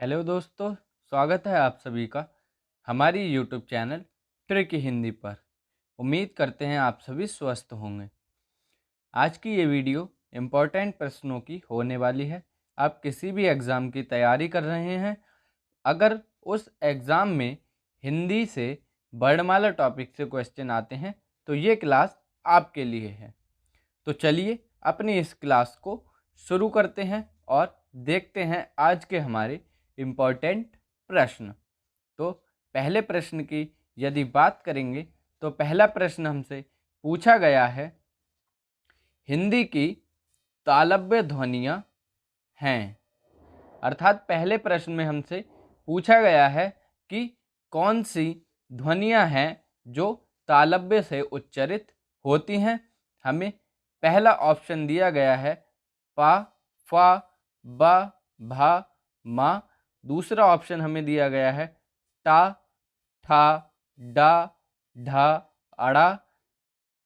Hello दोस्तों, स्वागत है आप सभी का हमारी यूट्यूब चैनल ट्रिकी हिंदी पर। उम्मीद करते हैं आप सभी स्वस्थ होंगे। आज की ये वीडियो इम्पोर्टेंट प्रश्नों की होने वाली है। आप किसी भी एग्ज़ाम की तैयारी कर रहे हैं, अगर उस एग्ज़ाम में हिंदी से वर्णमाला टॉपिक से क्वेश्चन आते हैं तो ये क्लास आपके लिए है। तो चलिए अपनी इस क्लास को शुरू करते हैं और देखते हैं आज के हमारे इम्पोर्टेंट प्रश्न। तो पहले प्रश्न की यदि बात करेंगे तो पहला प्रश्न हमसे पूछा गया है, हिंदी की तालव्य ध्वनियाँ हैं। अर्थात पहले प्रश्न में हमसे पूछा गया है कि कौन सी ध्वनियाँ हैं जो तालव्य से उच्चारित होती हैं। हमें पहला ऑप्शन दिया गया है पा, फा, बा, भा, मा। दूसरा ऑप्शन हमें दिया गया है टा, ठा, डा, ढा, अड़ा।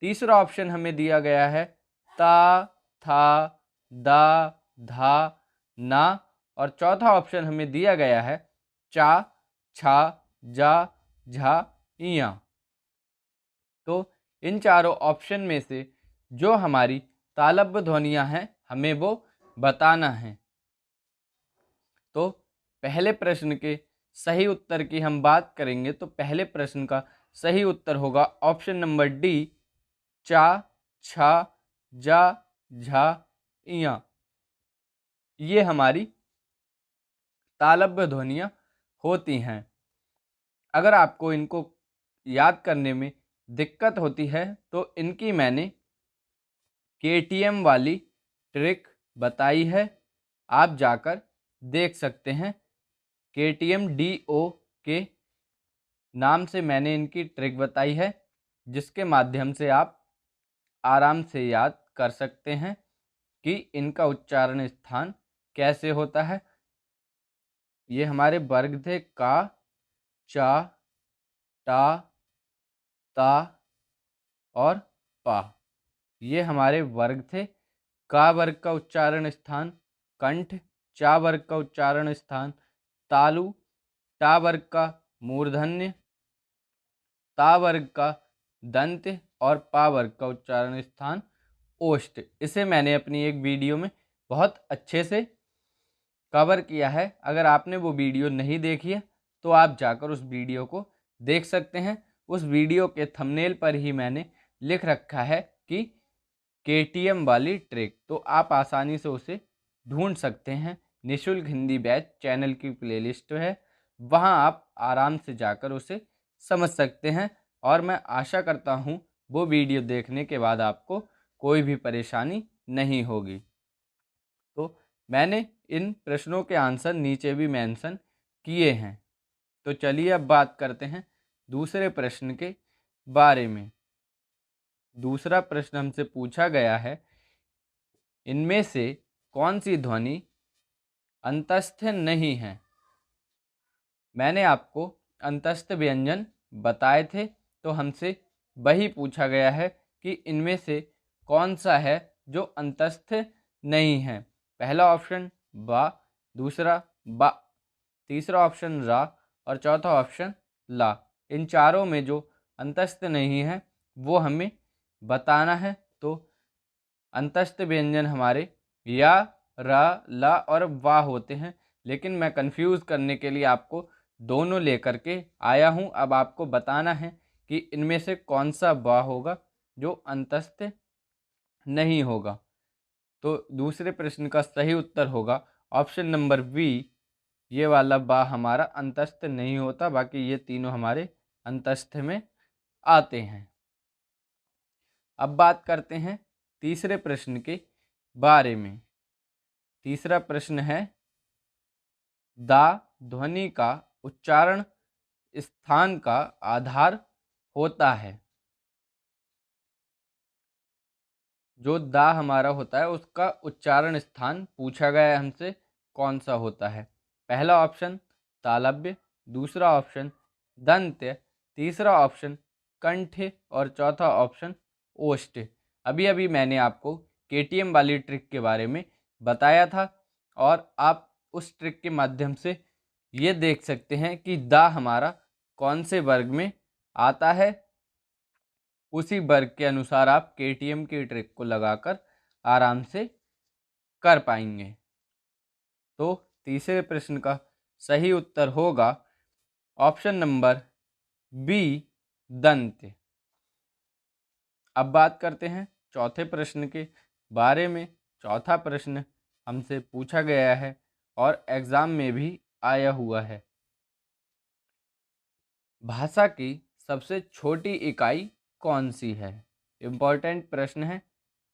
तीसरा ऑप्शन हमें दिया गया है ता, था, दा, धा, ना। और चौथा ऑप्शन हमें दिया गया है चा, छा, जा, झा, इया। तो इन चारों ऑप्शन में से जो हमारी तालव्य ध्वनियाँ हैं हमें वो बताना है। तो पहले प्रश्न के सही उत्तर की हम बात करेंगे तो पहले प्रश्न का सही उत्तर होगा ऑप्शन नंबर डी, चा, छा, जा, झा, इया। ये हमारी तालव्य ध्वनियाँ होती हैं। अगर आपको इनको याद करने में दिक्कत होती है तो इनकी मैंने केटीएम वाली ट्रिक बताई है, आप जाकर देख सकते हैं। केटीएम DO के नाम से मैंने इनकी ट्रिक बताई है, जिसके माध्यम से आप आराम से याद कर सकते हैं कि इनका उच्चारण स्थान कैसे होता है। ये हमारे वर्ग थे का, चा, टा, ता और पा। ये हमारे वर्ग थे। का वर्ग का उच्चारण स्थान कंठ, चा वर्ग का उच्चारण स्थान तालु, टा वर्ग का मूर्धन्य, ता वर्ग का दंत और पा वर्ग का उच्चारण स्थान ओष्ठ। इसे मैंने अपनी एक वीडियो में बहुत अच्छे से कवर किया है। अगर आपने वो वीडियो नहीं देखी है तो आप जाकर उस वीडियो को देख सकते हैं। उस वीडियो के थंबनेल पर ही मैंने लिख रखा है कि केटीएम वाली ट्रिक, तो आप आसानी से उसे ढूंढ सकते हैं। निःशुल्क हिंदी बैच चैनल की प्लेलिस्ट है, वहां आप आराम से जाकर उसे समझ सकते हैं। और मैं आशा करता हूं वो वीडियो देखने के बाद आपको कोई भी परेशानी नहीं होगी। तो मैंने इन प्रश्नों के आंसर नीचे भी मेंशन किए हैं। तो चलिए अब बात करते हैं दूसरे प्रश्न के बारे में। दूसरा प्रश्न हमसे पूछा गया है, इनमें से कौन सी ध्वनि अंतस्थ नहीं है। मैंने आपको अंतस्थ व्यंजन बताए थे, तो हमसे वही पूछा गया है कि इनमें से कौन सा है जो अंतस्थ नहीं है। पहला ऑप्शन बा, दूसरा बा, तीसरा ऑप्शन रा और चौथा ऑप्शन ला। इन चारों में जो अंतस्थ नहीं है वो हमें बताना है। तो अंतस्थ व्यंजन हमारे या, रा, ला और वा होते हैं, लेकिन मैं कंफ्यूज करने के लिए आपको दोनों लेकर के आया हूं। अब आपको बताना है कि इनमें से कौन सा वा होगा जो अंतस्थ नहीं होगा। तो दूसरे प्रश्न का सही उत्तर होगा ऑप्शन नंबर बी, ये वाला बा हमारा अंतस्थ नहीं होता, बाकी ये तीनों हमारे अंतस्थ में आते हैं। अब बात करते हैं तीसरे प्रश्न के बारे में। तीसरा प्रश्न है, दा ध्वनि का उच्चारण स्थान का आधार होता है। जो दा हमारा होता है उसका उच्चारण स्थान पूछा गया है हमसे कौन सा होता है। पहला ऑप्शन तालव्य, दूसरा ऑप्शन दंत्य, तीसरा ऑप्शन कंठ और चौथा ऑप्शन ओष्ठ। अभी अभी मैंने आपको केटीएम वाली ट्रिक के बारे में बताया था और आप उस ट्रिक के माध्यम से ये देख सकते हैं कि द हमारा कौन से वर्ग में आता है। उसी वर्ग के अनुसार आप केटीएम की ट्रिक को लगाकर आराम से कर पाएंगे। तो तीसरे प्रश्न का सही उत्तर होगा ऑप्शन नंबर बी, दंत। अब बात करते हैं चौथे प्रश्न के बारे में। चौथा प्रश्न हमसे पूछा गया है और एग्जाम में भी आया हुआ है। भाषा की सबसे छोटी इकाई कौन सी है? इम्पोर्टेंट प्रश्न है,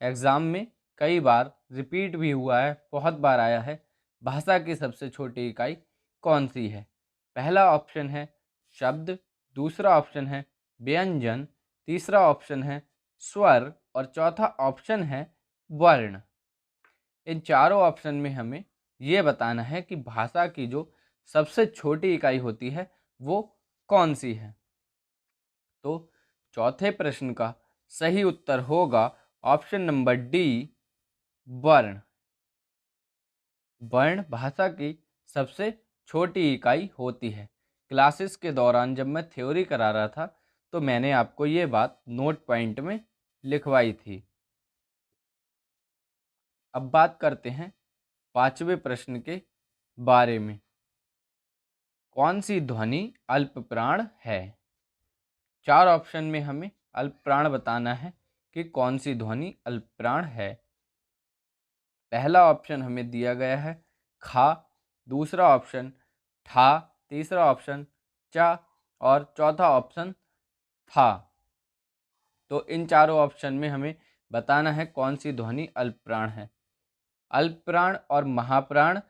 एग्जाम में कई बार रिपीट भी हुआ है, बहुत बार आया है। भाषा की सबसे छोटी इकाई कौन सी है? पहला ऑप्शन है शब्द, दूसरा ऑप्शन है व्यंजन, तीसरा ऑप्शन है स्वर और चौथा ऑप्शन है वर्ण। इन चारों ऑप्शन में हमें ये बताना है कि भाषा की जो सबसे छोटी इकाई होती है वो कौन सी है। तो चौथे प्रश्न का सही उत्तर होगा ऑप्शन नंबर डी, वर्ण। वर्ण भाषा की सबसे छोटी इकाई होती है। क्लासेस के दौरान जब मैं थ्योरी करा रहा था तो मैंने आपको ये बात नोट पॉइंट में लिखवाई थी। अब बात करते हैं पांचवें प्रश्न के बारे में। कौन सी ध्वनि अल्पप्राण है? चार ऑप्शन में हमें अल्पप्राण बताना है कि कौन सी ध्वनि अल्पप्राण है। पहला ऑप्शन हमें दिया गया है खा, दूसरा ऑप्शन ठा, तीसरा ऑप्शन चा और चौथा ऑप्शन था। तो इन चारों ऑप्शन में हमें बताना है कौन सी ध्वनि अल्पप्राण है। अल्पप्राण और महाप्राण,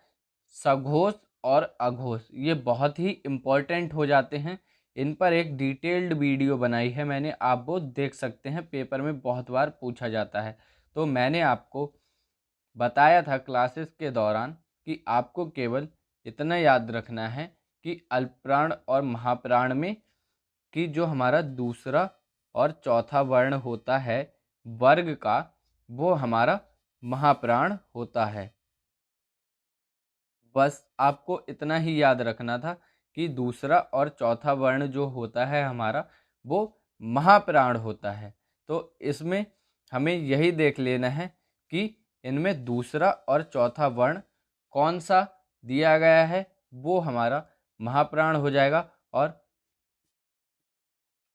सघोष और अघोष ये बहुत ही इम्पोर्टेंट हो जाते हैं। इन पर एक डिटेल्ड वीडियो बनाई है मैंने, आप वो देख सकते हैं, पेपर में बहुत बार पूछा जाता है। तो मैंने आपको बताया था क्लासेस के दौरान कि आपको केवल इतना याद रखना है कि अल्पप्राण और महाप्राण में कि जो हमारा दूसरा और चौथा वर्ण होता है वर्ग का, वो हमारा महाप्राण होता है। बस आपको इतना ही याद रखना था कि दूसरा और चौथा वर्ण जो होता है हमारा वो महाप्राण होता है। तो इसमें हमें यही देख लेना है कि इनमें दूसरा और चौथा वर्ण कौन सा दिया गया है, वो हमारा महाप्राण हो जाएगा और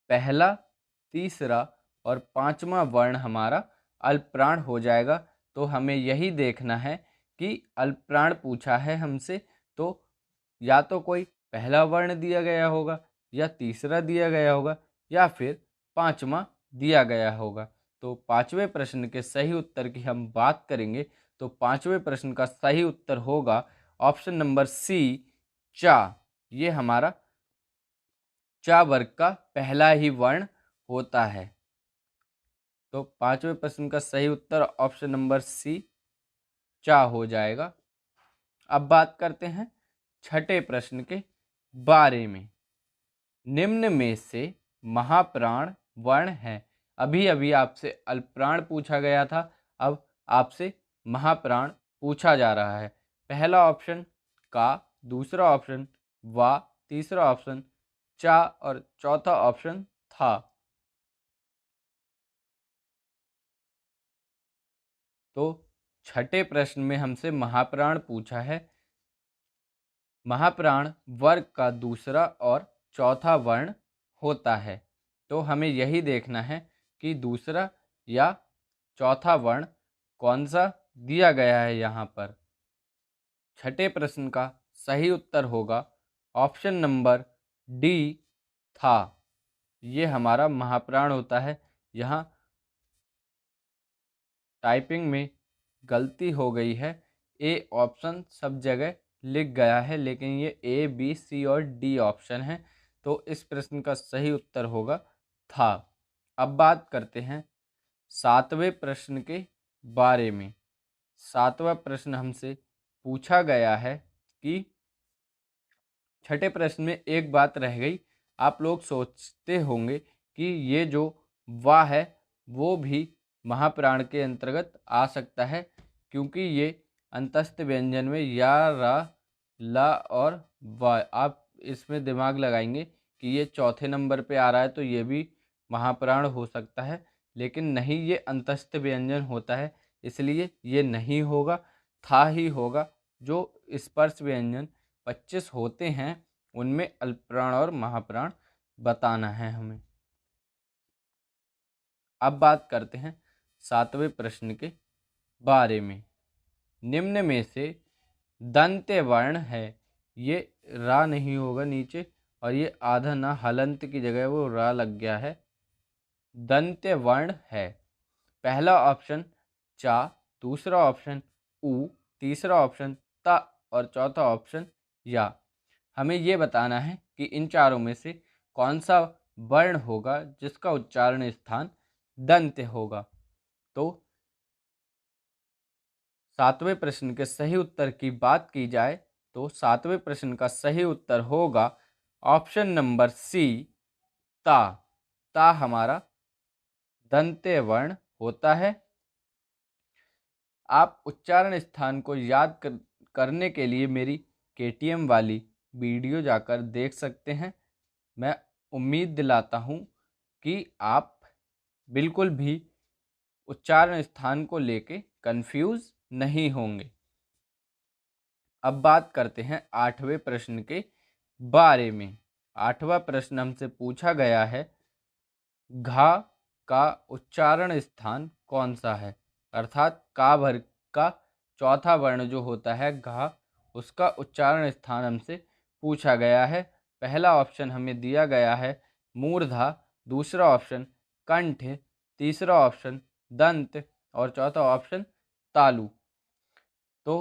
पहला, तीसरा और पांचवा वर्ण हमारा अल्पप्राण हो जाएगा। तो हमें यही देखना है कि अल्पप्राण पूछा है हमसे तो या तो कोई पहला वर्ण दिया गया होगा या तीसरा दिया गया होगा या फिर पांचवा दिया गया होगा। तो पांचवें प्रश्न के सही उत्तर की हम बात करेंगे तो पांचवें प्रश्न का सही उत्तर होगा ऑप्शन नंबर सी, चा। ये हमारा चा वर्ग का पहला ही वर्ण होता है। तो पांचवें प्रश्न का सही उत्तर ऑप्शन नंबर सी, चा हो जाएगा। अब बात करते हैं छठे प्रश्न के बारे में। निम्न में से महाप्राण वर्ण है। अभी अभी आपसे अल्पप्राण पूछा गया था, अब आपसे महाप्राण पूछा जा रहा है। पहला ऑप्शन का, दूसरा ऑप्शन वा, तीसरा ऑप्शन चा और चौथा ऑप्शन था। तो छठे प्रश्न में हमसे महाप्राण पूछा है। महाप्राण वर्ग का दूसरा और चौथा वर्ण होता है। तो हमें यही देखना है कि दूसरा या चौथा वर्ण कौन सा दिया गया है यहाँ पर। छठे प्रश्न का सही उत्तर होगा ऑप्शन नंबर डी, था। ये हमारा महाप्राण होता है। यहाँ टाइपिंग में गलती हो गई है, ए ऑप्शन सब जगह लिख गया है लेकिन ये ए, बी, सी और डी ऑप्शन है। तो इस प्रश्न का सही उत्तर होगा था। अब बात करते हैं सातवें प्रश्न के बारे में। सातवां प्रश्न हमसे पूछा गया है कि छठे प्रश्न में एक बात रह गई। आप लोग सोचते होंगे कि ये जो वाह है वो भी महाप्राण के अंतर्गत आ सकता है क्योंकि ये अंतस्थ व्यंजन में या, रा, ला और वा। आप इसमें दिमाग लगाएंगे कि ये चौथे नंबर पे आ रहा है तो ये भी महाप्राण हो सकता है, लेकिन नहीं, ये अंतस्थ व्यंजन होता है, इसलिए ये नहीं होगा, था ही होगा। जो स्पर्श व्यंजन 25 होते हैं उनमें अल्पप्राण और महाप्राण बताना है हमें। अब बात करते हैं 7वें प्रश्न के बारे में। निम्न में से दंत्य वर्ण है, ये रा नहीं होगा नीचे, और ये आधा ना हलंत की जगह वो रा लग गया है। दंत्य वर्ण है। पहला ऑप्शन चा, दूसरा ऑप्शन उ, तीसरा ऑप्शन ता और चौथा ऑप्शन या। हमें ये बताना है कि इन चारों में से कौन सा वर्ण होगा जिसका उच्चारण स्थान दंत्य होगा। तो 7वें प्रश्न के सही उत्तर की बात की जाए तो 7वें प्रश्न का सही उत्तर होगा ऑप्शन नंबर सी, ता। ता हमारा दंत्य वर्ण होता है। आप उच्चारण स्थान को याद करने के लिए मेरी KTM वाली वीडियो जाकर देख सकते हैं। मैं उम्मीद दिलाता हूँ कि आप बिल्कुल भी उच्चारण स्थान को लेके कंफ्यूज नहीं होंगे। अब बात करते हैं 8वें प्रश्न के बारे में। 8वां प्रश्न हमसे पूछा गया है, घा का उच्चारण स्थान कौन सा है, अर्थात का वर्ग का चौथा वर्ण जो होता है घा, उसका उच्चारण स्थान हमसे पूछा गया है। पहला ऑप्शन हमें दिया गया है मूर्धा, दूसरा ऑप्शन कंठ, तीसरा ऑप्शन दंत और चौथा ऑप्शन तालु। तो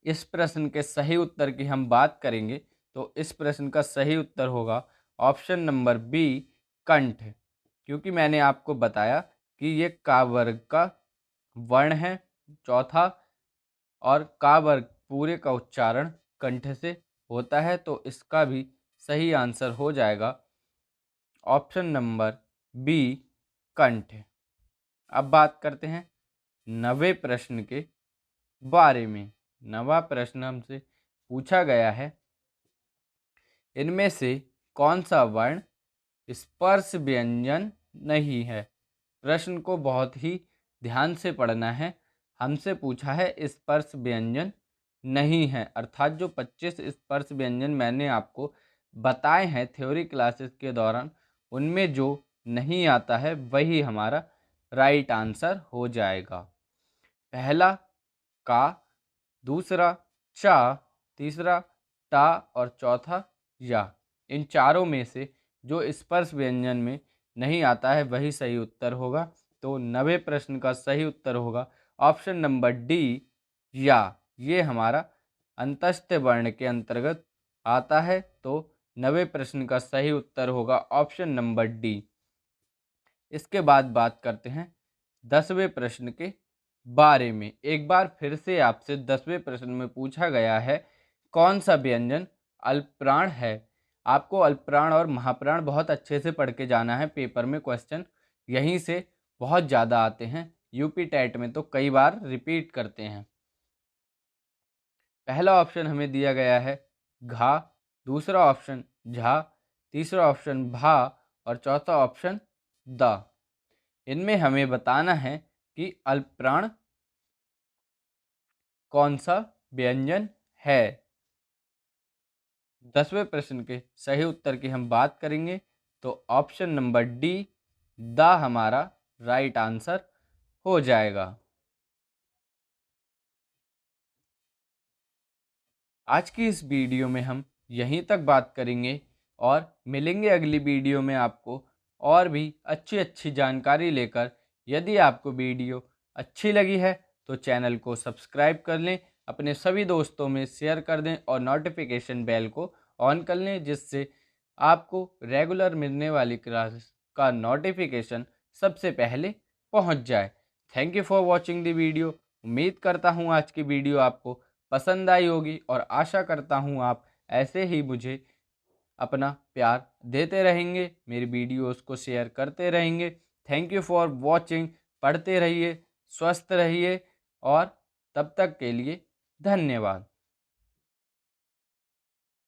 इस प्रश्न के सही उत्तर की हम बात करेंगे तो इस प्रश्न का सही उत्तर होगा ऑप्शन नंबर बी, कंठ। क्योंकि मैंने आपको बताया कि ये का वर्ग का वर्ण है चौथा, और का वर्ग पूरे का उच्चारण कंठ से होता है, तो इसका भी सही आंसर हो जाएगा ऑप्शन नंबर बी, कंठ। अब बात करते हैं 9वें प्रश्न के बारे में। 9वां प्रश्न हमसे पूछा गया है, इनमें से कौन सा वर्ण स्पर्श व्यंजन नहीं है। प्रश्न को बहुत ही ध्यान से पढ़ना है। हमसे पूछा है स्पर्श व्यंजन नहीं है, अर्थात जो 25 स्पर्श व्यंजन मैंने आपको बताए हैं थ्योरी क्लासेस के दौरान, उनमें जो नहीं आता है वही हमारा राइट आंसर हो जाएगा। पहला का, दूसरा चा, तीसरा ता और चौथा या। इन चारों में से जो स्पर्श व्यंजन में नहीं आता है वही सही उत्तर होगा। तो 9वें प्रश्न का सही उत्तर होगा ऑप्शन नंबर डी, या। ये हमारा अंतस्थ वर्ण के अंतर्गत आता है, तो 9वें प्रश्न का सही उत्तर होगा ऑप्शन नंबर डी। इसके बाद बात करते हैं 10वें प्रश्न के बारे में। एक बार फिर से आपसे 10वें प्रश्न में पूछा गया है, कौन सा व्यंजन अल्पप्राण है। आपको अल्पप्राण और महाप्राण बहुत अच्छे से पढ़ के जाना है, पेपर में क्वेश्चन यहीं से बहुत ज़्यादा आते हैं, यूपी टेट में तो कई बार रिपीट करते हैं। पहला ऑप्शन हमें दिया गया है घा, दूसरा ऑप्शन झा, तीसरा ऑप्शन भा और चौथा ऑप्शन दा। इनमें हमें बताना है कि अल्पप्राण कौन सा व्यंजन है। 10वें प्रश्न के सही उत्तर की हम बात करेंगे तो ऑप्शन नंबर डी, दा हमारा राइट आंसर हो जाएगा। आज की इस वीडियो में हम यहीं तक बात करेंगे और मिलेंगे अगली वीडियो में आपको और भी अच्छी अच्छी जानकारी लेकर। यदि आपको वीडियो अच्छी लगी है तो चैनल को सब्सक्राइब कर लें, अपने सभी दोस्तों में शेयर कर दें और नोटिफिकेशन बेल को ऑन कर लें, जिससे आपको रेगुलर मिलने वाली क्लास का नोटिफिकेशन सबसे पहले पहुंच जाए। Thank you for watching the video. उम्मीद करता हूं आज की वीडियो आपको पसंद आई होगी और आशा करता हूं आप ऐसे ही मुझे अपना प्यार देते रहेंगे, मेरी वीडियोस को शेयर करते रहेंगे। Thank you for watching. पढ़ते रहिए, स्वस्थ रहिए और तब तक के लिए धन्यवाद।